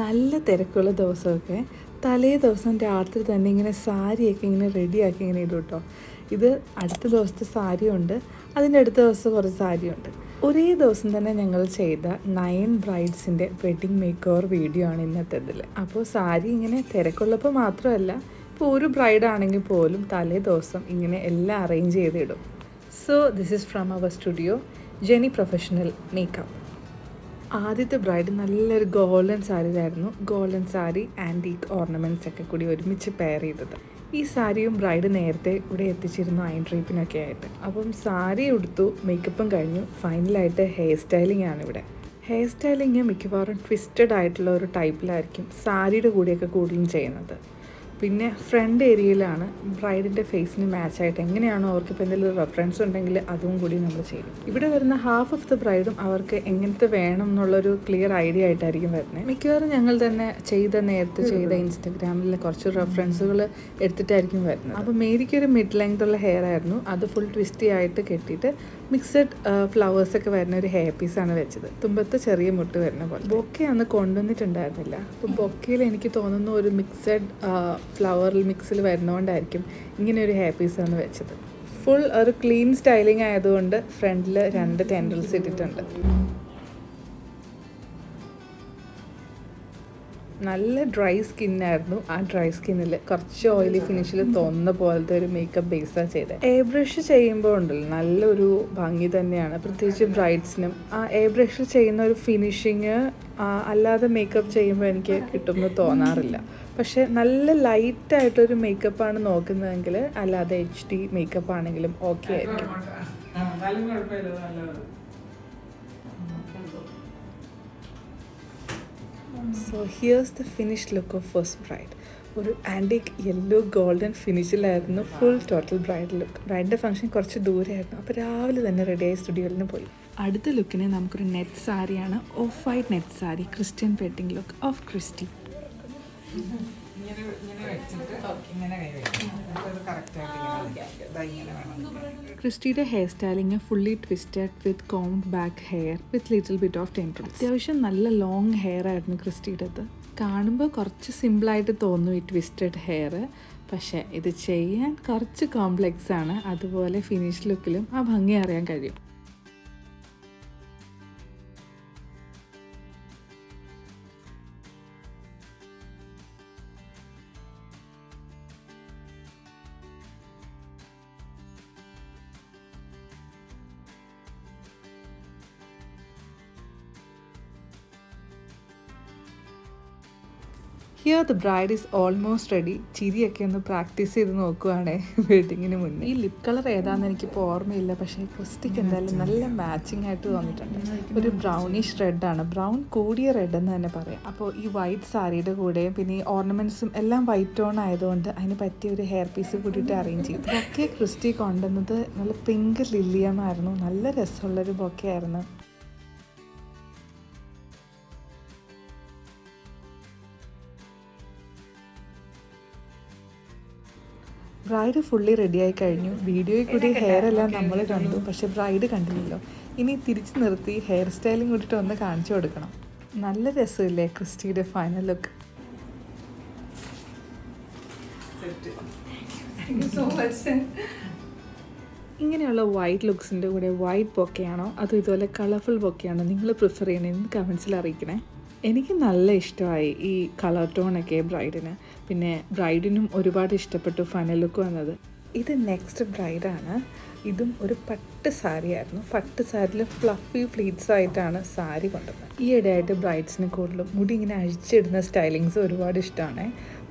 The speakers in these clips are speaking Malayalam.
നല്ല തിരക്കുള്ള ദിവസമൊക്കെ തലേ ദിവസം രാത്രി തന്നെ ഇങ്ങനെ സാരിയൊക്കെ ഇങ്ങനെ റെഡിയാക്കി ഇങ്ങനെ ഇടും കേട്ടോ. ഇത് അടുത്ത ദിവസത്തെ സാരിയുണ്ട്, അതിൻ്റെ അടുത്ത ദിവസം കുറച്ച് സാരിയുണ്ട്. ഒരേ ദിവസം തന്നെ ഞങ്ങൾ ചെയ്ത 9 ബ്രൈഡ്സിൻ്റെ വെഡ്ഡിങ് മേക്ക് ഓവർ വീഡിയോ ആണ് ഇന്നത്തെ ഇതിൽ. അപ്പോൾ സാരി ഇങ്ങനെ തിരക്കുള്ളപ്പോൾ മാത്രമല്ല, ഇപ്പോൾ ഒരു ബ്രൈഡ് ആണെങ്കിൽ പോലും തലേ ദിവസം ഇങ്ങനെ എല്ലാം അറേഞ്ച് ചെയ്തിടും. So this is from our studio Jeni professional makeup. ആദ്യത്തെ ബ്രൈഡ് നല്ലൊരു ഗോൾഡൻ സാരിയിലായിരുന്നു. ഗോൾഡൻ സാരി ആൻറ്റീക്ക് ഓർണമെൻറ്റ്സ് ഒക്കെ കൂടി ഒരുമിച്ച് പെയർ ചെയ്തത്. ഈ സാരിയും ബ്രൈഡ് നേരത്തെ ഇവിടെ എത്തിച്ചിരുന്നു അയൺ ഡ്രേപ്പിനൊക്കെ ആയിട്ട്. അപ്പം സാരി ഉടുത്തു, മേക്കപ്പും കഴിഞ്ഞു. ഫൈനലായിട്ട് ഹെയർ സ്റ്റൈലിംഗ് ആണ് ഇവിടെ. ഹെയർ സ്റ്റൈലിങ് മിക്കവാറും ട്വിസ്റ്റഡ് ആയിട്ടുള്ള ഒരു ടൈപ്പിലായിരിക്കും സാരിയുടെ കൂടെയൊക്കെ കൂടുതലും ചെയ്യുന്നത്. പിന്നെ ഫ്രണ്ട് ഏരിയയിലാണ് ബ്രൈഡിൻ്റെ ഫേസിന് മാച്ചായിട്ട് എങ്ങനെയാണോ അവർക്ക് ഇപ്പോൾ എന്തെങ്കിലും റെഫറൻസ് ഉണ്ടെങ്കിൽ അതും കൂടി നമ്മൾ ചെയ്യും. ഇവിടെ വരുന്ന ഹാഫ് ഓഫ് ദ ബ്രൈഡും അവർക്ക് എങ്ങനത്തെ വേണം എന്നുള്ളൊരു ക്ലിയർ ഐഡിയ ആയിട്ടായിരിക്കും വരുന്നത്. മിക്കവാറും ഞങ്ങൾ തന്നെ നേരത്തെ ചെയ്ത ഇൻസ്റ്റഗ്രാമിൽ കുറച്ച് റെഫറൻസുകൾ എടുത്തിട്ടായിരിക്കും വരുന്നത്. അപ്പോൾ മേരിക്കൊരു മിഡ് ലെങ്ത് ഉള്ള ഹെയർ ആയിരുന്നു. അത് ഫുൾ ട്വിസ്റ്റി ആയിട്ട് കെട്ടിയിട്ട് മിക്സഡ് ഫ്ലവേഴ്സൊക്കെ വരുന്ന ഒരു ഹെയർ പീസാണ് വെച്ചത്. തുമ്പത്ത് ചെറിയ മുട്ട് വരുന്ന പോലെ. ബൊക്കെ അന്ന് കൊണ്ടുവന്നിട്ടുണ്ടായിരുന്നില്ല. അപ്പോൾ ബൊക്കയിൽ എനിക്ക് തോന്നുന്നു ഒരു മിക്സഡ് ഫ്ലവർ മിക്സിൽ വരുന്നതുകൊണ്ടായിരിക്കും ഇങ്ങനെ ഒരു ഹെയർ പീസാണ് വെച്ചത്. ഫുൾ ഒരു ക്ലീൻ സ്റ്റൈലിംഗ് ആയതുകൊണ്ട് ഫ്രണ്ടിൽ 2 ടെൻഡൽസ് ഇട്ടിട്ടുണ്ട്. നല്ല ഡ്രൈ സ്കിന്നായിരുന്നു. ആ ഡ്രൈ സ്കിന്നിൽ കുറച്ച് ഓയിലി ഫിനിഷിൽ തോന്നുന്ന പോലത്തെ ഒരു മേക്കപ്പ് ബേസാണ് ചെയ്തത്. എയർ ബ്രഷ് ചെയ്യുമ്പോൾ ഉണ്ടല്ലോ നല്ലൊരു ഭംഗി തന്നെയാണ്, പ്രത്യേകിച്ച് ബ്രൈഡ്സിനും. ആ എയർ ബ്രഷ് ചെയ്യുന്ന ഒരു ഫിനിഷിങ് അല്ലാതെ മേക്കപ്പ് ചെയ്യുമ്പോൾ എനിക്ക് കിട്ടുമെന്ന് തോന്നാറില്ല. പക്ഷേ നല്ല ലൈറ്റായിട്ടൊരു മേക്കപ്പാണ് നോക്കുന്നതെങ്കിൽ അല്ലാതെ HD മേക്കപ്പ് ആണെങ്കിലും ഓക്കെ ആയിരിക്കും. So here's the finished look of first bride. ഒരു ആൻറ്റിക് യെല്ലോ ഗോൾഡൻ ഫിനിഷിലായിരുന്നു ഫുൾ ടോട്ടൽ ബ്രൈഡ് ലുക്ക്. ബ്രൈഡിൻ്റെ ഫംഗ്ഷൻ കുറച്ച് ദൂരമായിരുന്നു, അപ്പോൾ രാവിലെ തന്നെ റെഡിയായി സ്റ്റുഡിയോയിൽ പോയി. അടുത്ത ലുക്കിന് നമുക്കൊരു നെറ്റ് സാരിയാണ്, off white net sari, Christian wedding look of Christy. ക്രിസ്റ്റിയുടെ hair styling fully twisted with combed back hair with little bit of tender. അത്യാവശ്യം നല്ല ലോങ് ഹെയർ ആയിരുന്നു ക്രിസ്റ്റിയുടേത്. കാണുമ്പോൾ കുറച്ച് സിമ്പിളായിട്ട് തോന്നും ഈ ട്വിസ്റ്റഡ് ഹെയർ, പക്ഷേ ഇത് ചെയ്യാൻ കുറച്ച് കോംപ്ലെക്സ് ആണ്. അതുപോലെ ഫിനിഷ് ലുക്കിലും ആ ഭംഗി അറിയാൻ കഴിയും. Here the bride is almost ready. ചിരിയൊക്കെ ഒന്ന് പ്രാക്ടീസ് ചെയ്ത് നോക്കുവാണേ വെഡിങ്ങിന് മുന്നേ. ഈ ലിപ് കളർ ഏതാണെന്ന് എനിക്കിപ്പോൾ ഓർമ്മയില്ല, പക്ഷേ ക്രിസ്റ്റിക്ക് എന്തായാലും നല്ല മാച്ചിങ് ആയിട്ട് തോന്നിയിട്ടുണ്ട്. ഒരു ബ്രൗണിഷ് റെഡാണ്, ബ്രൗൺ കൂടിയ റെഡ് എന്ന് തന്നെ പറയാം. അപ്പോൾ ഈ വൈറ്റ് സാരിയുടെ കൂടെയും പിന്നെ ഈ ഓർണമെൻറ്റ്സും എല്ലാം വൈറ്റ് ടോൺ ആയതുകൊണ്ട് അതിന് പറ്റിയ ഒരു ഹെയർ പീസ് കൂടിയിട്ട് അറേഞ്ച് ചെയ്തു. ബൊക്കെ ക്രിസ്റ്റി കൊണ്ടുവന്നത് നല്ല പിങ്ക് ലില്ലിയമായിരുന്നു. നല്ല രസമുള്ളൊരു ബൊക്കെ ആയിരുന്നു. ബ്രൈഡ് ഫുള്ളി റെഡിയായി കഴിഞ്ഞു. വീഡിയോയിൽ കൂടി ഹെയർ എല്ലാം നമ്മൾ കണ്ടു, പക്ഷെ ബ്രൈഡ് കണ്ടില്ലല്ലോ. ഇനി തിരിച്ച് നിർത്തി ഹെയർ സ്റ്റൈലിംഗ് കൂടിയിട്ട് ഒന്ന് കാണിച്ചു കൊടുക്കണം. നല്ല രസമില്ലേ ക്രിസ്റ്റിയുടെ ഫൈനൽ ലുക്ക്? ഇങ്ങനെയുള്ള വൈറ്റ് ലുക്സിൻ്റെ കൂടെ വൈറ്റ് ബൊക്കെയാണോ അതോ ഇതുപോലെ കളർഫുൾ ബൊക്കെയാണോ നിങ്ങൾ പ്രിഫർ ചെയ്യണമെന്ന് കമൻസിൽ അറിയിക്കണേ. എനിക്ക് നല്ല ഇഷ്ടമായി ഈ കളർ ടോണൊക്കെ ബ്രൈഡിന്. പിന്നെ ബ്രൈഡിനും ഒരുപാട് ഇഷ്ടപ്പെട്ടു ഫൈനൽ ലുക്ക് വന്നത്. ഇത് നെക്സ്റ്റ് ബ്രൈഡാണ്. ഇതും ഒരു പട്ട് സാരിയായിരുന്നു. പട്ട് സാരിയിൽ ഫ്ലഫി ഫ്ലീറ്റ്സ് ആയിട്ടാണ് സാരി കൊണ്ടുവന്നത്. ഈ ഇടയായിട്ട് ബ്രൈഡ്സിന് കൂടുതലും മുടി ഇങ്ങനെ അഴിച്ചിടുന്ന സ്റ്റൈലിങ്സ് ഒരുപാട് ഇഷ്ടമാണ്.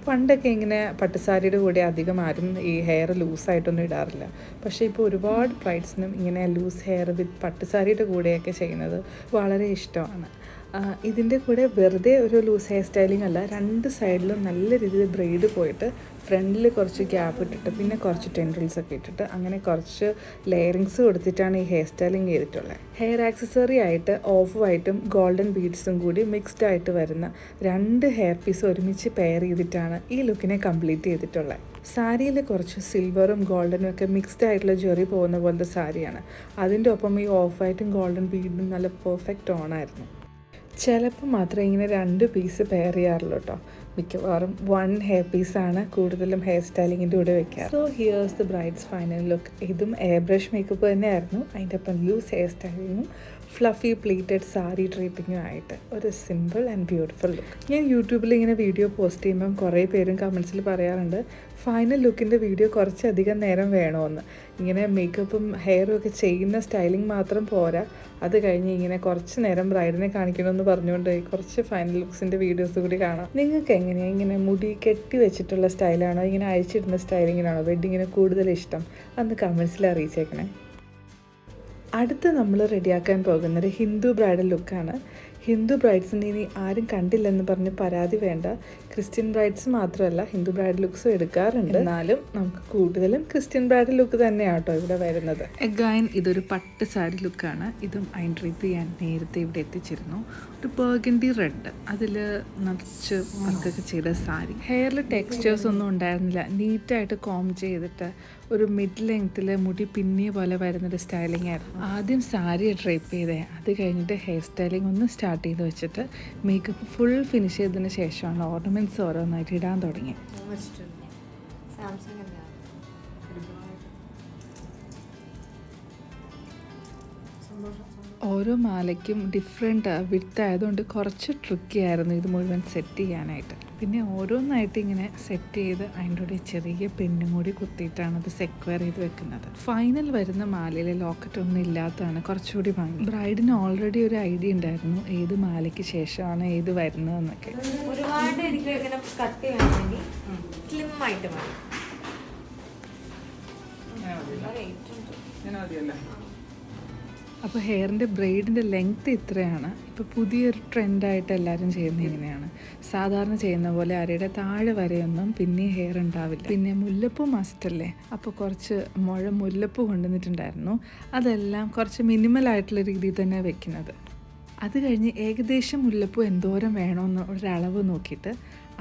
പണ്ടൊക്കെ ഇങ്ങനെ പട്ടുസാരിയുടെ കൂടെ അധികം ആരും ഈ ഹെയർ ലൂസായിട്ടൊന്നും ഇടാറില്ല. പക്ഷേ ഇപ്പോൾ ഒരുപാട് ബ്രൈഡ്സിനും ഇങ്ങനെ ലൂസ് ഹെയർ വിത്ത് പട്ടുസാരിയുടെ കൂടെയൊക്കെ ചെയ്യുന്നത് വളരെ ഇഷ്ടമാണ്. ഇതിൻ്റെ കൂടെ വെറുതെ ഒരു ലൂസ് ഹെയർ സ്റ്റൈലിംഗ് അല്ല, 2 സൈഡിലും നല്ല രീതിയിൽ ബ്രെയ്ഡ് പോയിട്ട് ഫ്രണ്ടിൽ കുറച്ച് ഗ്യാപ്പ് ഇട്ടിട്ട് പിന്നെ കുറച്ച് ടെൻഡ്രിൽസ് ഒക്കെ ഇട്ടിട്ട് അങ്ങനെ കുറച്ച് ലെയറിങ്സ് കൊടുത്തിട്ടാണ് ഈ ഹെയർ സ്റ്റൈലിംഗ് ചെയ്തിട്ടുള്ളത്. ഹെയർ ആക്സസറി ആയിട്ട് ഓഫ് വൈറ്റും ഗോൾഡൻ ബീഡ്സും കൂടി മിക്സ്ഡ് ആയിട്ട് വരുന്ന 2 ഹെയർ പീസ് ഒരുമിച്ച് പെയർ ചെയ്തിട്ടാണ് ഈ ലുക്കിനെ കംപ്ലീറ്റ് ചെയ്തിട്ടുള്ളത്. സാരിയിൽ കുറച്ച് സിൽവറും ഗോൾഡനും ഒക്കെ മിക്സ്ഡ് ആയിട്ടുള്ള ജെറി പോകുന്ന പോലത്തെ സാരിയാണ്. അതിൻ്റെ ഒപ്പം ഈ ഓഫ് വൈറ്റും ഗോൾഡൻ ബീഡും നല്ല പെർഫെക്റ്റ് ടോണായിരുന്നു. ചിലപ്പോൾ മാത്രമേ ഇങ്ങനെ 2 പീസ് പെയർ ചെയ്യാറുള്ളൂ കേട്ടോ. മിക്കവാറും 1 ഹെയർ പീസാണ് കൂടുതലും ഹെയർ സ്റ്റൈലിങ്ങിൻ്റെ കൂടെ വെക്കുക. So here's the bride's final look. ഇതും എയർ ബ്രഷ് മേക്കപ്പ് തന്നെയായിരുന്നു. അതിൻ്റെ ഒപ്പം ലൂസ് ഹെയർ സ്റ്റൈലിങ്ങും ഫ്ലഫി പ്ലീറ്റഡ് സാരി ഡ്രേപ്പിങ്ങും ആയിട്ട് ഒരു സിമ്പിൾ ആൻഡ് ബ്യൂട്ടിഫുൾ ലുക്ക്. ഞാൻ യൂട്യൂബിൽ ഇങ്ങനെ വീഡിയോ പോസ്റ്റ് ചെയ്യുമ്പം കുറേ പേരും കമൻസിൽ പറയാറുണ്ട് ഫൈനൽ ലുക്കിൻ്റെ വീഡിയോ കുറച്ചധികം നേരം വേണമെന്ന്. ഇങ്ങനെ മേക്കപ്പും ഹെയറും ഒക്കെ ചെയ്യുന്ന സ്റ്റൈലിംഗ് മാത്രം പോരാ, അത് കഴിഞ്ഞ് ഇങ്ങനെ കുറച്ച് നേരം ബ്രൈഡിനെ കാണിക്കണമെന്ന് പറഞ്ഞുകൊണ്ട് കുറച്ച് ഫൈനൽ ലുക്സിൻ്റെ വീഡിയോസ് കൂടി കാണാം. നിങ്ങൾക്ക് എങ്ങനെയാണ് ഇങ്ങനെ മുടി കെട്ടി വെച്ചിട്ടുള്ള സ്റ്റൈലാണോ ഇങ്ങനെ അഴിച്ചിടുന്ന സ്റ്റൈലിങ്ങിനാണോ വെഡ്ഡിങ്ങിന് കൂടുതൽ ഇഷ്ടം? അന്ന് കമൻസിൽ അറിയിച്ചേക്കണേ. അടുത്ത് നമ്മൾ റെഡിയാക്കാൻ പോകുന്നത് ഹിന്ദു ബ്രൈഡൽ ലുക്കാണ്. ഹിന്ദു ബ്രൈഡ്സിന് ഇനി ആരും കണ്ടില്ലെന്ന് പറഞ്ഞ് പരാതി വേണ്ട. ക്രിസ്ത്യൻ ബ്രൈഡ്സ് മാത്രമല്ല ഹിന്ദു ബ്രൈഡൽ ലുക്സും എടുക്കാറുണ്ട്. എന്നാലും നമുക്ക് കൂടുതലും ക്രിസ്ത്യൻ ബ്രൈഡൽ ലുക്ക് തന്നെയാണ് കേട്ടോ ഇവിടെ വരുന്നത്. എഗൈൻ ഇതൊരു പട്ട് സാരി ലുക്കാണ്. ഇതും ഐൻട്രീപ്പ് ചെയ്യാൻ നേരത്തെ ഇവിടെ എത്തിച്ചിരുന്നു. ഒരു ബർഗൻഡി റെഡ്, അതിൽ നിറച്ച് വർക്കൊക്കെ ചെയ്ത സാരി. ഹെയറിൽ ടെക്സ്ചേഴ്സ് ഒന്നും ഉണ്ടായിരുന്നില്ല. നീറ്റായിട്ട് കോം ചെയ്തിട്ട് ഒരു മിഡ് ലെങ്ത്തിൽ മുടി പിന്നിയ പോലെ വരുന്നൊരു സ്റ്റൈലിംഗ് ആയിരുന്നു. ആദ്യം സാരി ഡ്രൈപ്പ് ചെയ്തേ, അത് കഴിഞ്ഞിട്ട് ഹെയർ സ്റ്റൈലിംഗ് ഒന്ന് സ്റ്റാർട്ട് ചെയ്ത് വെച്ചിട്ട് മേക്കപ്പ് ഫുൾ ഫിനിഷ് ചെയ്തതിന് ശേഷമാണ് ഓർണമെൻറ്റ്സ് ഓരോന്നായിട്ട് ഇടാൻ തുടങ്ങി. ഓരോ മാലയ്ക്കും ഡിഫറെൻറ്റ് വിഡ്ത്ത് ആയതുകൊണ്ട് കുറച്ച് ട്രിക്കി ആയിരുന്നു ഇത് മുഴുവൻ സെറ്റ് ചെയ്യാനായിട്ട്. പിന്നെ ഓരോന്നായിട്ട് ഇങ്ങനെ സെറ്റ് ചെയ്ത് അതിൻ്റെ കൂടെ ചെറിയ പെണ്ണും കൂടി കുത്തിയിട്ടാണ് അത് സെക്വയർ ചെയ്ത് വെക്കുന്നത്. ഫൈനൽ വരുന്ന മാലയിൽ ലോക്കറ്റ് ഒന്നും ഇല്ലാത്തതാണ് കുറച്ചുകൂടി ഭംഗി. ബ്രൈഡിന് ഓൾറെഡി ഒരു ഐഡിയ ഉണ്ടായിരുന്നു ഏത് മാലയ്ക്ക് ശേഷമാണ് ഏത് വരുന്നതെന്നൊക്കെ. ഒരുപാട് എനിക്ക് ഇങ്ങനെ കട്ട് ചെയ്യണമെങ്കിൽ സ്ലിം ആയിട്ട് മതി. അപ്പോൾ ഹെയറിൻ്റെ ബ്രെയ്ഡിൻ്റെ ലെങ്ത്ത് ഇത്രയാണ്. ഇപ്പോൾ പുതിയൊരു ട്രെൻഡായിട്ട് എല്ലാവരും ചെയ്യുന്നത് ഇങ്ങനെയാണ്. സാധാരണ ചെയ്യുന്ന പോലെ അരയുടെ താഴെ വരെയൊന്നും പിന്നെ ഹെയർ ഉണ്ടാവില്ല. പിന്നെ മുല്ലപ്പൂ മസ്റ്റല്ലേ, അപ്പോൾ കുറച്ച് മുല്ലപ്പൂ കൊണ്ടുവന്നിട്ടുണ്ടായിരുന്നു. അതെല്ലാം കുറച്ച് മിനിമലായിട്ടുള്ള രീതിയിൽ തന്നെ വെക്കുന്നത്. അത് കഴിഞ്ഞ് ഏകദേശം മുല്ലപ്പൂ എന്തോരം വേണമെന്ന് ഒരളവ് നോക്കിയിട്ട്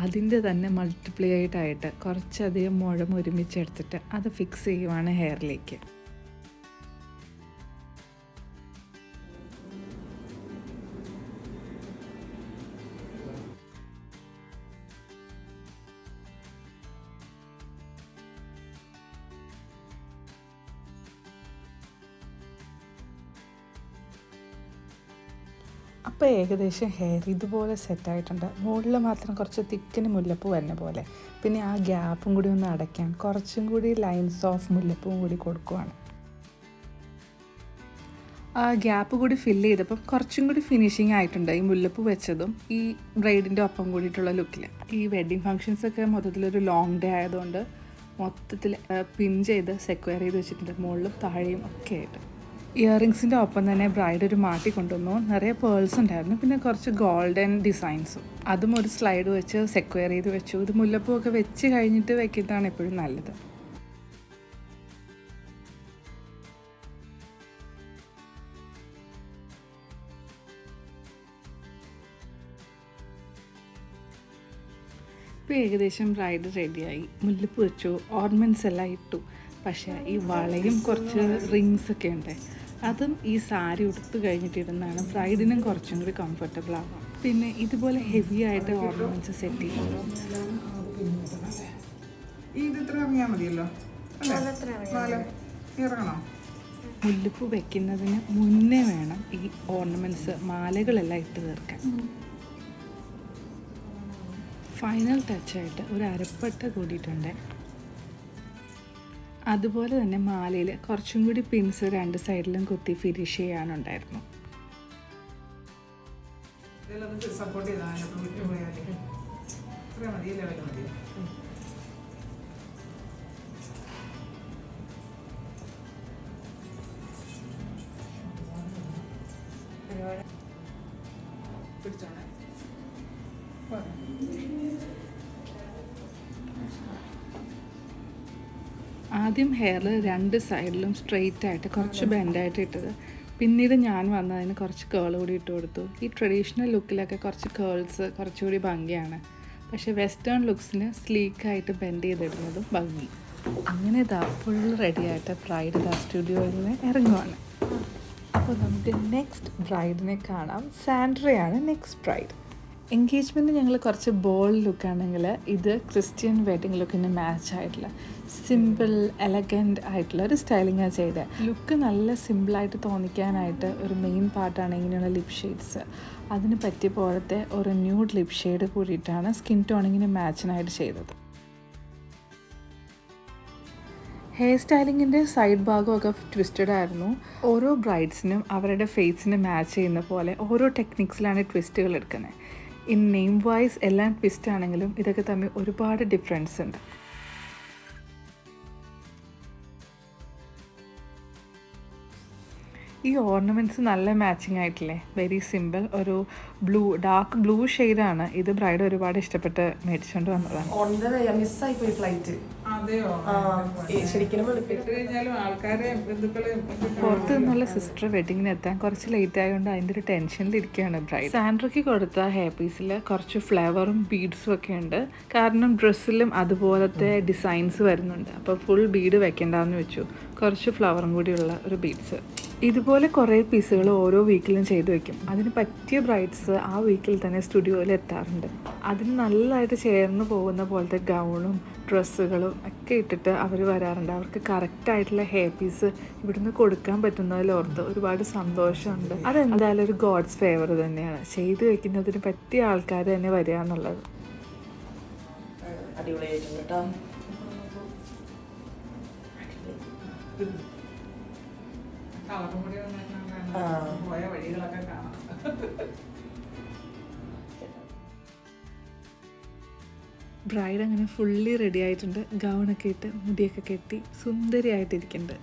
അതിൻ്റെ തന്നെ മൾട്ടിപ്ലൈ ആയിട്ടായിട്ട് കുറച്ചധികം ഒരുമിച്ചെടുത്തിട്ട് അത് ഫിക്സ് ചെയ്യുവാണ് ഹെയറിലേക്ക്. അപ്പോൾ ഏകദേശം ഹെയർ ഇതുപോലെ സെറ്റായിട്ടുണ്ട്. മുകളിൽ മാത്രം കുറച്ച് തിക്കിന് മുല്ലപ്പൂ വരുന്ന പോലെ. പിന്നെ ആ ഗ്യാപ്പും കൂടി ഒന്ന് അടയ്ക്കാൻ കുറച്ചും കൂടി ലൈൻസ് ഓഫ് മുല്ലപ്പൂവും കൂടി കൊടുക്കുവാണ്. ആ ഗ്യാപ്പ് കൂടി ഫില്ല് ചെയ്തപ്പം കുറച്ചും കൂടി ഫിനിഷിങ് ആയിട്ടുണ്ട് ഈ മുല്ലപ്പൂ വെച്ചതും ഈ ബ്രൈഡിൻ്റെ ഒപ്പം കൂടിയിട്ടുള്ള ലുക്കിൽ. ഈ വെഡ്ഡിങ് ഫങ്ഷൻസൊക്കെ മൊത്തത്തിലൊരു ലോങ് ഡേ ആയതുകൊണ്ട് മൊത്തത്തിൽ പിൻ ചെയ്ത് സെക്വയർ ചെയ്ത് വെച്ചിട്ടുണ്ട്, മുകളിലും താഴെയും ഒക്കെ ആയിട്ട്. ഇയറിങ്സിൻ്റെ ഒപ്പം തന്നെ ബ്രൈഡ് ഒരു മാറ്റി കൊണ്ടുവന്നു. നിറയെ പേൾസ് ഉണ്ടായിരുന്നു, പിന്നെ കുറച്ച് ഗോൾഡൻ ഡിസൈൻസും. അതും ഒരു സ്ലൈഡ് വെച്ച് സെക്വയർ ചെയ്ത് വെച്ചു. ഇത് മുല്ലപ്പൂ ഒക്കെ വെച്ച് കഴിഞ്ഞിട്ട് വെക്കുന്നതാണ് എപ്പോഴും നല്ലത്. ഇപ്പോൾ ഏകദേശം ബ്രൈഡ് റെഡിയായി. മുല്ലപ്പൂ വെച്ചു, ഓർണമെൻറ്റ്സ് എല്ലാം ഇട്ടു. പക്ഷേ ഈ വളയും കുറച്ച് റിങ്സൊക്കെ ഉണ്ട്. അതും ഈ സാരി ഉടുത്ത് കഴിഞ്ഞിട്ടിരുന്നാണ് ബ്രൈഡിനും കുറച്ചും കൂടി കംഫർട്ടബിൾ ആവാം. പിന്നെ ഇതുപോലെ ഹെവി ആയിട്ട് ഓർണമെൻറ്റ്സ് സെറ്റ് ചെയ്യും. മുല്ലപ്പൂ വെക്കുന്നതിന് മുന്നേ വേണം ഈ ഓർണമെൻറ്റ്സ് മാലകളെല്ലാം ഇട്ട് തീർക്കാൻ. ഫൈനൽ ടച്ചായിട്ട് ഒരു അരപ്പട്ട കൂടിയിട്ടുണ്ട്. അതുപോലെ തന്നെ മാലയിൽ കുറച്ചും കൂടി പിൻസ് 2 സൈഡിലും കുത്തി ഫിനിഷ് ചെയ്യാനുണ്ടായിരുന്നു. ആദ്യം ഹെയറിൽ 2 സൈഡിലും സ്ട്രെയിറ്റ് ആയിട്ട് കുറച്ച് ബെൻഡായിട്ട് ഇട്ടത്. പിന്നീട് ഞാൻ വന്നതിന് കുറച്ച് കേൾ കൂടി ഇട്ട് കൊടുത്തു. ഈ ട്രഡീഷണൽ ലുക്കിലൊക്കെ കുറച്ച് കേൾസ് കുറച്ചുകൂടി ഭംഗിയാണ്. പക്ഷേ വെസ്റ്റേൺ ലുക്സിന് സ്ലീക്കായിട്ട് ബെൻഡ് ചെയ്തിടുന്നതും ഭംഗി. അങ്ങനെ ഇതാ ഫുൾ റെഡിയായിട്ട് ബ്രൈഡ് സ്റ്റുഡിയോയിൽ നിന്ന് ഇറങ്ങുവാണ്. അപ്പോൾ നമുക്ക് നെക്സ്റ്റ് ബ്രൈഡിനെ കാണാം. സാൻഡ്രയാണ് നെക്സ്റ്റ് ബ്രൈഡ്. എൻഗേജ്മെൻറ്റ് ഞങ്ങൾ കുറച്ച് ബോൾഡ് ലുക്കാണെങ്കിൽ ഇത് ക്രിസ്ത്യൻ വെഡിങ് ലുക്കിന് മാച്ച് ആയിട്ടുള്ള സിമ്പിൾ എലഗൻറ്റ് ആയിട്ടുള്ള ഒരു സ്റ്റൈലിങ്ങാണ് ചെയ്തത്. ലുക്ക് നല്ല സിമ്പിളായിട്ട് തോന്നിക്കാനായിട്ട് ഒരു മെയിൻ പാർട്ടാണ് ഇങ്ങനെയുള്ള ലിപ് ഷെയ്ഡ്സ്. അതിന് പറ്റിയ പോലത്തെ ഒരു ന്യൂഡ് ലിപ് ഷെയ്ഡ് കൂടിയിട്ടാണ് സ്കിൻ ടോണിങ്ങിന് മാച്ചിനായിട്ട് ചെയ്തത്. ഹെയർ സ്റ്റൈലിങ്ങിൻ്റെ സൈഡ് ഭാഗമൊക്കെ ട്വിസ്റ്റഡ് ആയിരുന്നു. ഓരോ ബ്രൈഡ്സിനും അവരുടെ ഫേസിന് മാച്ച് ചെയ്യുന്ന പോലെ ഓരോ ടെക്നിക്സിലാണ് ട്വിസ്റ്റുകൾ എടുക്കുന്നത്. ഇൻ നെയിം വൈസ് എല്ലാം ട്വിസ്റ്റ് ആണെങ്കിലും ഇതൊക്കെ തമ്മിൽ ഒരുപാട് ഡിഫറൻസ് ഉണ്ട്. ഈ ഓർണമെൻറ്റ്സ് നല്ല മാച്ചിങ് ആയിട്ടില്ലേ? Very simple. ഒരു ഡാർക്ക് ബ്ലൂ ഷെയ്ഡാണ് ഇത്. ബ്രൈഡ് ഒരുപാട് ഇഷ്ടപ്പെട്ട് മേടിച്ചുകൊണ്ട് വന്നതാണ്. മിസ്സായിപ്പോയി ഫ്ലൈറ്റ്. പുറത്തു നിന്നുള്ള സിസ്റ്റർ വെഡിങ്ങിന് എത്താൻ കുറച്ച് ലേറ്റ് ആയതുകൊണ്ട് അതിൻ്റെ ഒരു ടെൻഷനിലിരിക്കുകയാണ് ബ്രൈഡ്. സാൻഡ്രയ്ക്ക് കൊടുത്ത ഹെയർ പീസിൽ കുറച്ച് ഫ്ലവറും ബീഡ്സും ഒക്കെ ഉണ്ട്. കാരണം ഡ്രസ്സിലും അതുപോലത്തെ ഡിസൈൻസ് വരുന്നുണ്ട്. അപ്പോൾ ഫുൾ ബീഡ് വെക്കേണ്ടെന്ന് വെച്ചു. കുറച്ച് ഫ്ലവറും കൂടിയുള്ള ഒരു ബീഡ്സ്. ഇതുപോലെ കുറേ പീസുകൾ ഓരോ വീക്കിലും ചെയ്തു വെക്കും. അതിന് പറ്റിയ ബ്രൈഡ്സ് ആ വീക്കിൽ തന്നെ സ്റ്റുഡിയോയിൽ എത്താറുണ്ട്. അതിന് നല്ലതായിട്ട് ചേർന്ന് പോകുന്ന പോലത്തെ ഗൗണും ഡ്രസ്സുകളും ഒക്കെ ഇട്ടിട്ട് അവർ വരാറുണ്ട്. അവർക്ക് കറക്റ്റായിട്ടുള്ള ഹെയർ പീസ് ഇവിടുന്ന് കൊടുക്കാൻ പറ്റുന്നതിലോർത്ത് ഒരുപാട് സന്തോഷമുണ്ട്. അതെന്തായാലും ഒരു ഗോഡ്സ് ഫേവർ തന്നെയാണ്. ചെയ്തു വെക്കുന്നതിന് പറ്റിയ ആൾക്കാർ തന്നെ വരിക എന്നുള്ളത്. അടിപൊളിയായിട്ടുണ്ട് കേട്ടോ. ബ്രൈഡ് അങ്ങനെ ഫുള്ളി റെഡി ആയിട്ടുണ്ട്. ഗൗണൊക്കെ ഇട്ട് മുടിയൊക്കെ കെട്ടി സുന്ദരിയായിട്ടിരിക്കുന്നുണ്ട്.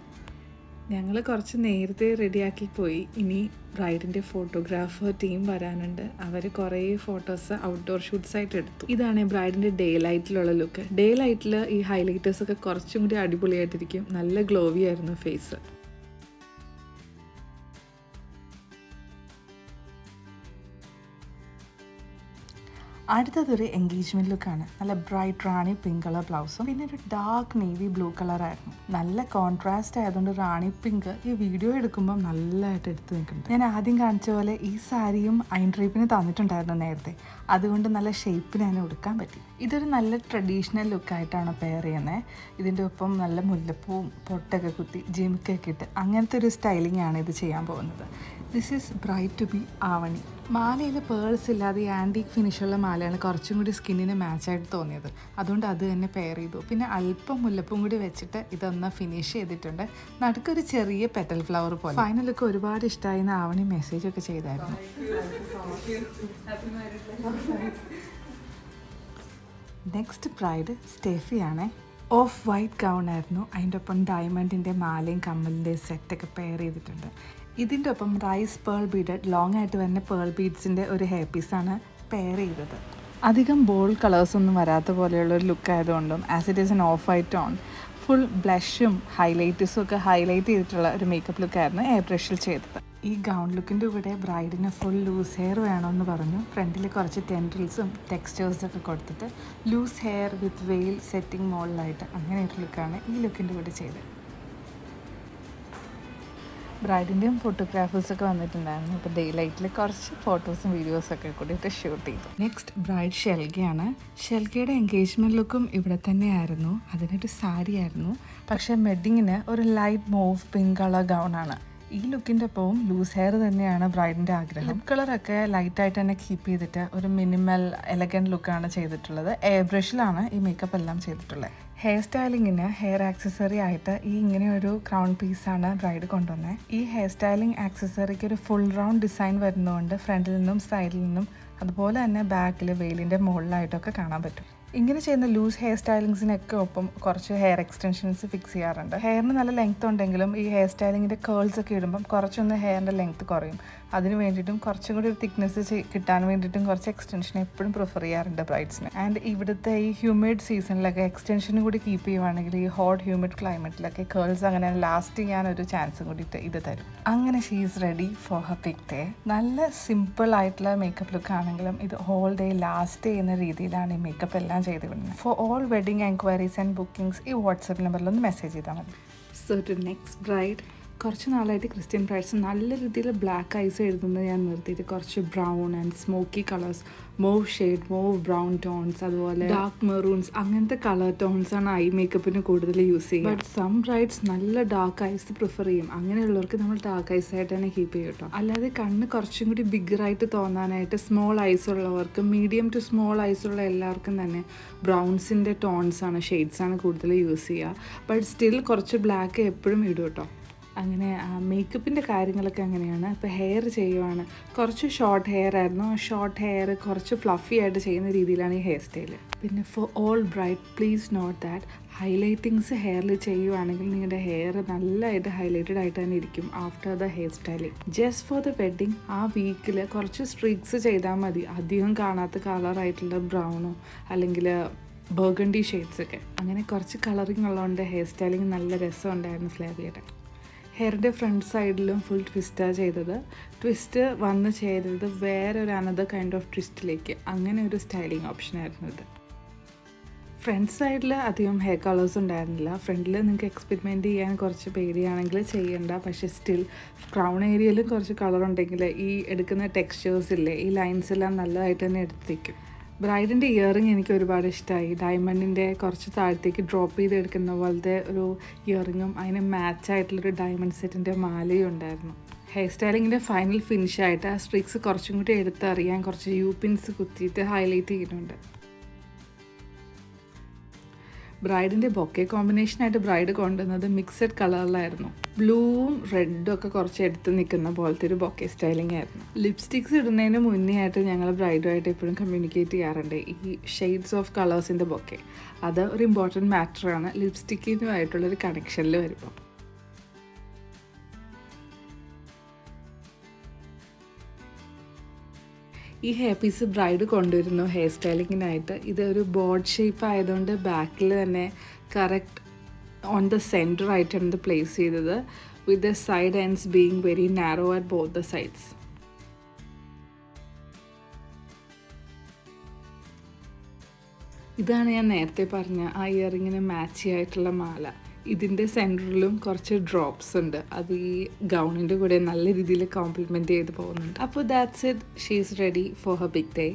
ഞങ്ങൾ കുറച്ച് നേരത്തെ റെഡിയാക്കി പോയി. ഇനി ബ്രൈഡിൻ്റെ ഫോട്ടോഗ്രാഫർ ടീം വരാനുണ്ട്. അവർ കുറേ ഫോട്ടോസ് ഔട്ട്ഡോർ ഷൂട്ട്സ് ആയിട്ട് എടുത്തു. ഇതാണ് ബ്രൈഡിൻ്റെ ഡേ ലൈറ്റിലുള്ള ലുക്ക്. ഡേ ലൈറ്റിൽ ഈ ഹൈലൈറ്റേഴ്സൊക്കെ കുറച്ചും കൂടി അടിപൊളിയായിട്ടിരിക്കും. നല്ല ഗ്ലോവി ആയിരുന്നു ഫേസ്. അടുത്തതൊരു എൻഗേജ്മെൻറ്റ് ലുക്കാണ്. നല്ല ബ്രൈറ്റ് റാണി പിങ്ക് കളർ ബ്ലൗസും പിന്നെ ഒരു ഡാർക്ക് നേവി ബ്ലൂ കളറായിരുന്നു. നല്ല കോൺട്രാസ്റ്റ് ആയതുകൊണ്ട് റാണി പിങ്ക് ഈ വീഡിയോ എടുക്കുമ്പം നല്ലതായിട്ട് എടുത്ത് നിൽക്കുന്നുണ്ട്. ഞാൻ ആദ്യം കാണിച്ച പോലെ ഈ സാരിയും അയൺ ഡ്രേപ്പിന് തന്നിട്ടുണ്ടായിരുന്നു നേരത്തെ. അതുകൊണ്ട് നല്ല ഷേപ്പിന് തന്നെ ഉടുക്കാൻ പറ്റി. ഇതൊരു നല്ല ട്രഡീഷണൽ ലുക്കായിട്ടാണ് പെയർ ചെയ്യുന്നത്. ഇതിൻ്റെ ഒപ്പം നല്ല മുല്ലപ്പൂവും പൊട്ടൊക്കെ കുത്തി ജിമിക്കൊക്കെ ഇട്ട് അങ്ങനത്തെ ഒരു സ്റ്റൈലിംഗ് ആണ് ഇത് ചെയ്യാൻ പോകുന്നത്. This is bride to be Avani. മാലയിൽ പേൾസ് ഇല്ലാതെ ആൻറ്റീക് ഫിനിഷുള്ള മാലയാണ് കുറച്ചും കൂടി സ്കിന്നിന് മാച്ചായിട്ട് തോന്നിയത്. അതുകൊണ്ട് അത് തന്നെ പെയർ ചെയ്തു. പിന്നെ അല്പം മുല്ലപ്പും കൂടി വെച്ചിട്ട് ഇതൊന്ന് ഫിനിഷ് ചെയ്തിട്ടുണ്ട്. നടുക്കൊരു ചെറിയ പെറ്റൽ ഫ്ലവർ പോലെ. ഫൈനലൊക്കെ ഒരുപാട് ഇഷ്ടമായി എന്ന് ആവണി മെസ്സേജൊക്കെ ചെയ്തായിരുന്നു. നെക്സ്റ്റ് ബ്രൈഡ് സ്റ്റെഫിയാണ്. ഓഫ് വൈറ്റ് ഗൗൺ ആയിരുന്നു. അതിൻ്റെ ഒപ്പം ഡയമണ്ടിൻ്റെ മാലയും കമ്മലിൻ്റെ സെറ്റൊക്കെ പെയർ ചെയ്തിട്ടുണ്ട്. ഇതിൻ്റെ ഒപ്പം റൈസ് പേൾ ബീഡഡ് ലോങ് ആയിട്ട് വരുന്ന പേൾ ബീഡ്സിൻ്റെ ഒരു ഹെയർ പീസാണ് പെയർ ചെയ്തത്. അധികം ബോൾഡ് കളേഴ്സൊന്നും വരാത്ത പോലെയുള്ളൊരു ലുക്ക് ആയതുകൊണ്ടും as it is an off white tone full ബ്ലഷും ഹൈലൈറ്റേഴ്സും ഒക്കെ ഹൈലൈറ്റ് ചെയ്തിട്ടുള്ള ഒരു മേക്കപ്പ് ലുക്കായിരുന്നു എയർ ബ്രഷിൽ ചെയ്തത്. ഈ ഗൗൺ ലുക്കിൻ്റെ കൂടെ ബ്രൈഡിന് ഫുൾ ലൂസ് ഹെയർ വേണമെന്ന് പറഞ്ഞു. ഫ്രണ്ടിൽ കുറച്ച് ടെൻഡ്രിൽസും ടെക്സ്ചേഴ്സൊക്കെ കൊടുത്തിട്ട് ലൂസ് ഹെയർ വിത്ത് വെയിൽ സെറ്റിംഗ് മോളിലായിട്ട് അങ്ങനെ ഒരു ലുക്കാണ് ഈ ലുക്കിൻ്റെ കൂടെ ചെയ്തത്. ബ്രൈഡിൻ്റെയും ഫോട്ടോഗ്രാഫേഴ്സൊക്കെ വന്നിട്ടുണ്ടായിരുന്നു. ഇപ്പോൾ ഡേ ലൈറ്റിൽ കുറച്ച് ഫോട്ടോസും വീഡിയോസൊക്കെ കൂടിയിട്ട് ഷൂട്ട് ചെയ്തു. നെക്സ്റ്റ് ബ്രൈഡ് ഷെൽഗയാണ്. ഷെൽഗയുടെ എൻഗേജ്മെൻറ്റ് ലുക്കും ഇവിടെ തന്നെയായിരുന്നു. അതിനൊരു സാരി ആയിരുന്നു. പക്ഷേ വെഡ്ഡിങ്ങിന് ഒരു ലൈറ്റ് മൂവ് പിങ്ക് കളർ ഗൗണാണ്. ഈ ലുക്കിൻ്റെ ഒപ്പവും ലൂസ് ഹെയർ തന്നെയാണ് ബ്രൈഡിൻ്റെ ആഗ്രഹം. ലിപ് കളറൊക്കെ ലൈറ്റായിട്ട് തന്നെ കീപ്പ് ചെയ്തിട്ട് ഒരു മിനിമൽ എലഗൻറ്റ് ലുക്കാണ് ചെയ്തിട്ടുള്ളത്. എയർ ബ്രഷിലാണ് ഈ മേക്കപ്പ് എല്ലാം ചെയ്തിട്ടുള്ളത്. ഹെയർ സ്റ്റൈലിങ്ങിന് ഹെയർ ആക്സസറി ആയിട്ട് ഈ ഇങ്ങനെ ഒരു ക്രൗൺ പീസാണ് ബ്രൈഡ് കൊണ്ടുവന്നത്. ഈ ഹെയർ സ്റ്റൈലിംഗ് ആക്സസറിക്ക് ഒരു ഫുൾ റൗണ്ട് ഡിസൈൻ വരുന്നതുകൊണ്ട് ഫ്രണ്ടിൽ നിന്നും സൈഡിൽ നിന്നും അതുപോലെ തന്നെ ബാക്കിൽ വെയിലിൻ്റെ മുകളിലായിട്ടൊക്കെ കാണാൻ പറ്റും. ഇങ്ങനെ ചെയ്യുന്ന ലൂസ് ഹെയർ സ്റ്റൈലിങ്സിനൊക്കെ ഒപ്പം കുറച്ച് ഹെയർ എക്സ്റ്റൻഷൻസ് ഫിക്സ് ചെയ്യാറുണ്ട്. ഹെയറിന് നല്ല ലെങ്ത് ഉണ്ടെങ്കിലും ഈ ഹെയർ സ്റ്റൈലിങ്ങിൻ്റെ കേൾസ് ഒക്കെ ഇടുമ്പം കുറച്ചൊന്ന് ഹെയറിൻ്റെ ലെങ്ത് കുറയും. അതിന് വേണ്ടിയിട്ടും കുറച്ചും കൂടി ഒരു തിക്നെസ് കിട്ടാൻ വേണ്ടിയിട്ടും കുറച്ച് എക്സ്റ്റൻഷൻ എപ്പോഴും പ്രിഫർ ചെയ്യാറുണ്ട് ബ്രൈഡ്സിന്. ആൻഡ് ഇവിടുത്തെ ഈ ഹ്യൂമിഡ് സീസണിലൊക്കെ എക്സ്റ്റൻഷനും കൂടി കീപ്പ് ചെയ്യുവാണെങ്കിൽ ഈ ഹോട്ട് ഹ്യൂമിഡ് ക്ലൈമറ്റിലൊക്കെ കേൾസ് അങ്ങനെ ലാസ്റ്റ് ചെയ്യാനൊരു ചാൻസും കൂടിയിട്ട് ഇത് തരും. അങ്ങനെ she is ready for her big day. നല്ല സിമ്പിൾ ആയിട്ടുള്ള മേക്കപ്പ് ലുക്ക് ആണെങ്കിലും ഇത് ഹോൾ ഡേ ലാസ്റ്റ് ചെയ്യുന്ന രീതിയിലാണ് ഈ മേക്കപ്പ് എല്ലാം ചെയ്ത് വിടുന്നത്. For all wedding enquiries and bookings ഈ വാട്സപ്പ് നമ്പറിലൊന്ന് മെസ്സേജ് ചെയ്താൽ മതി. So to next bride. കുറച്ച് നാളായിട്ട് ക്രിസ്ത്യൻ ബ്രൈഡ്സ് നല്ല രീതിയിൽ ബ്ലാക്ക് ഐസ് എഴുതുന്നത് ഞാൻ നിർത്തിയിട്ട് കുറച്ച് brown and smoky colours, mauve shade, mauve brown tones, അതുപോലെ ഡാർക്ക് മെറൂൺസ്, അങ്ങനത്തെ കളർ ടോൺസ് ആണ് ഐ മേക്കപ്പിന് കൂടുതൽ യൂസ് ചെയ്യുക. ബട്ട് സം ബ്രൈഡ്സ് നല്ല ഡാർക്ക് ഐസ് പ്രിഫർ ചെയ്യും. അങ്ങനെയുള്ളവർക്ക് നമ്മൾ ഡാർക്ക് ഐസ് ആയിട്ട് തന്നെ കീപ്പ് ചെയ്യും കേട്ടോ. അല്ലാതെ കണ്ണ് കുറച്ചും കൂടി ബിഗറായിട്ട് തോന്നാനായിട്ട് സ്മോൾ ഐസ് ഉള്ളവർക്ക്, മീഡിയം ടു സ്മോൾ ഐസ് ഉള്ള എല്ലാവർക്കും തന്നെ ബ്രൗൺസിൻ്റെ ടോൺസ് ആണ്, ഷെയ്ഡ്സ് ആണ് കൂടുതൽ യൂസ് ചെയ്യുക. ബട്ട് സ്റ്റിൽ കുറച്ച് ബ്ലാക്ക് എപ്പോഴും ഇടും കേട്ടോ. അങ്ങനെ മേക്കപ്പിൻ്റെ കാര്യങ്ങളൊക്കെ അങ്ങനെയാണ്. ഇപ്പോൾ ഹെയർ ചെയ്യുവാണ്, കുറച്ച് ഷോർട്ട് ഹെയർ ആയിരുന്നു. ഷോർട്ട് ഹെയർ കുറച്ച് ഫ്ലഫി ആയിട്ട് ചെയ്യുന്ന രീതിയിലാണ് ഈ ഹെയർ സ്റ്റൈൽ. പിന്നെ for all bride please note that highlightings ഹെയറിൽ ചെയ്യുവാണെങ്കിൽ നിങ്ങളുടെ ഹെയർ നല്ലതായിട്ട് ഹൈലൈറ്റഡ് ആയിട്ട് തന്നെ ഇരിക്കും after the hair styling. Just for the wedding ആ വീക്കിൽ കുറച്ച് സ്ട്രീക്സ് ചെയ്താൽ മതി. അധികം കാണാത്ത കളറായിട്ടുള്ള ബ്രൗണോ അല്ലെങ്കിൽ ബർഗണ്ടി ഷെയ്ഡ്സൊക്കെ. അങ്ങനെ കുറച്ച് കളറിങ് ഉള്ളതുകൊണ്ട് ഹെയർ സ്റ്റൈലിംഗ് നല്ല രസമുണ്ടായിരുന്നു ഫ്ലേവിയുടെ. ഹെയറിൻ്റെ ഫ്രണ്ട് സൈഡിലും ഫുൾ ട്വിസ്റ്റാണ് ചെയ്തത്. ട്വിസ്റ്റ് വന്ന് ചെയ്തത് വേറൊരു അനദർ കൈൻഡ് ഓഫ് ട്വിസ്റ്റിലേക്ക്, അങ്ങനെ ഒരു സ്റ്റൈലിംഗ് ഓപ്ഷനായിരുന്നു ഇത്. ഫ്രണ്ട് സൈഡിൽ അധികം ഹെയർ കളേഴ്സ് ഉണ്ടായിരുന്നില്ല. ഫ്രണ്ടിൽ നിങ്ങൾക്ക് എക്സ്പെരിമെൻറ്റ് ചെയ്യാൻ കുറച്ച് പേടിയാണെങ്കിൽ ചെയ്യണ്ട. പക്ഷേ സ്റ്റിൽ ക്രൗൺ ഏരിയയിലും കുറച്ച് കളർ ഉണ്ടെങ്കിൽ ഈ എടുക്കുന്ന ടെക്സ്ചേഴ്സ് ഇല്ലേ, ഈ ലൈൻസ് എല്ലാം നല്ലതായിട്ട് തന്നെ എടുത്തേക്കും. ബ്രൈഡിൻ്റെ ഇയറിങ് എനിക്ക് ഒരുപാട് ഇഷ്ടമായി. ഡയമണ്ടിൻ്റെ കുറച്ച് താഴത്തേക്ക് ഡ്രോപ്പ് ചെയ്ത് എടുക്കുന്ന പോലത്തെ ഒരു ഇയറിങ്ങും അതിന് മാച്ചായിട്ടുള്ളൊരു ഡയമണ്ട് സെറ്റിൻ്റെ മാലയും ഉണ്ടായിരുന്നു. ഹെയർ സ്റ്റൈലിങ്ങിൻ്റെ ഫൈനൽ ഫിനിഷായിട്ട് ആ സ്ട്രിക്സ് കുറച്ചും കൂടി എടുത്തറിയാൻ കുറച്ച് യു പിൻസ് കുത്തിയിട്ട് ഹൈലൈറ്റ് ചെയ്യുന്നുണ്ട്. ബ്രൈഡിൻ്റെ ബൊക്കെ കോമ്പിനേഷനായിട്ട് ബ്രൈഡ് കൊണ്ടുവന്നത് മിക്സഡ് കളറിലായിരുന്നു. ബ്ലൂവും റെഡും ഒക്കെ കുറച്ച് എടുത്ത് നിൽക്കുന്ന പോലത്തെ ഒരു ബൊക്കെ സ്റ്റൈലിംഗ് ആയിരുന്നു. ലിപ്സ്റ്റിക്സ് ഇടുന്നതിന് മുന്നേ ആയിട്ട് ഞങ്ങൾ ബ്രൈഡുമായിട്ട് എപ്പോഴും കമ്മ്യൂണിക്കേറ്റ് ചെയ്യാറുണ്ട് ഈ ഷെയ്ഡ്സ് ഓഫ് കളേഴ്സിൻ്റെ ബൊക്കെ. അത് ഒരു ഇമ്പോർട്ടൻറ്റ് മാറ്ററാണ് ലിപ്സ്റ്റിക്കിനുമായിട്ടുള്ളൊരു കണക്ഷനിൽ വരുമ്പോൾ. ഈ ഹെയർ പീസ് ബ്രൈഡ് കൊണ്ടുവരുന്നു ഹെയർ സ്റ്റൈലിങ്ങിനായിട്ട്. ഇതൊരു ബോർഡ് ഷേപ്പ് ആയതുകൊണ്ട് ബാക്കിൽ തന്നെ കറക്റ്റ് ഓൺ ദ സെൻറ്റർ ആയിട്ടാണ് ഇത് പ്ലേസ് ചെയ്തത്, with the side ends being very narrow at both the sides. ഇതാണ് ഞാൻ നേരത്തെ പറഞ്ഞ ആ ഇയറിങ്ങിന് മാച്ച് ആയിട്ടുള്ള മാല. ഇതിൻ്റെ സെൻറ്ററിലും കുറച്ച് ഡ്രോപ്സ് ഉണ്ട്. അത് ഈ ഗൗണിൻ്റെ കൂടെ നല്ല രീതിയിൽ കോംപ്ലിമെൻറ്റ് ചെയ്ത് പോകുന്നുണ്ട്. അപ്പോൾ that's it, she is ready for her big day.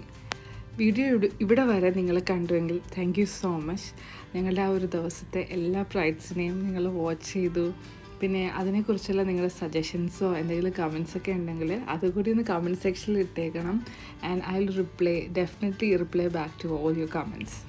Video ഇവിടെ വരെ നിങ്ങൾ കണ്ടുവെങ്കിൽ താങ്ക് യു സോ മച്ച്. ഞങ്ങളുടെ ആ ഒരു ദിവസത്തെ എല്ലാ ബ്രൈഡ്സിനെയും നിങ്ങൾ വാച്ച് ചെയ്തു. പിന്നെ അതിനെക്കുറിച്ചുള്ള നിങ്ങളുടെ സജഷൻസോ എന്തെങ്കിലും കമൻസൊക്കെ ഉണ്ടെങ്കിൽ അതുകൂടി ഒന്ന് കമൻറ്റ് സെക്ഷനിൽ ഇട്ടേക്കണം. And I will definitely reply back to all your comments.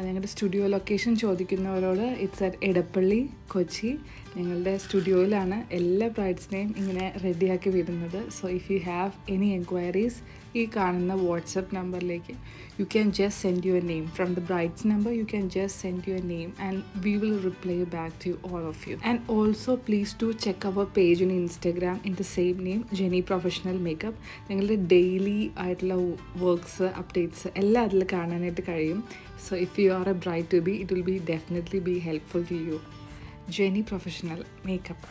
ഞങ്ങളുടെ സ്റ്റുഡിയോ ലൊക്കേഷൻ ചോദിക്കുന്നവരോട് ഇറ്റ്സ് അറ്റ് എടപ്പള്ളി, കൊച്ചി. ഞങ്ങളുടെ സ്റ്റുഡിയോയിലാണ് എല്ലാ ബ്രൈഡ്സിനെയും ഇങ്ങനെ റെഡിയാക്കി വിടുന്നത്. So if you have any enquiries ഈ കാണുന്ന വാട്സപ്പ് നമ്പറിലേക്ക് you can just send your name. From the bride's number you can just send your name and we will reply back to all of you. And also please to check our page in Instagram in the same name, Jeni professional makeup. ഞങ്ങളുടെ ഡെയിലി ആയിട്ടുള്ള വർക്ക്സ്, അപ്ഡേറ്റ്സ് എല്ലാം അതിൽ കാണാനായിട്ട് കഴിയും. So if you are a bride to be, it will be definitely be helpful to you. Jenny Professional Makeup.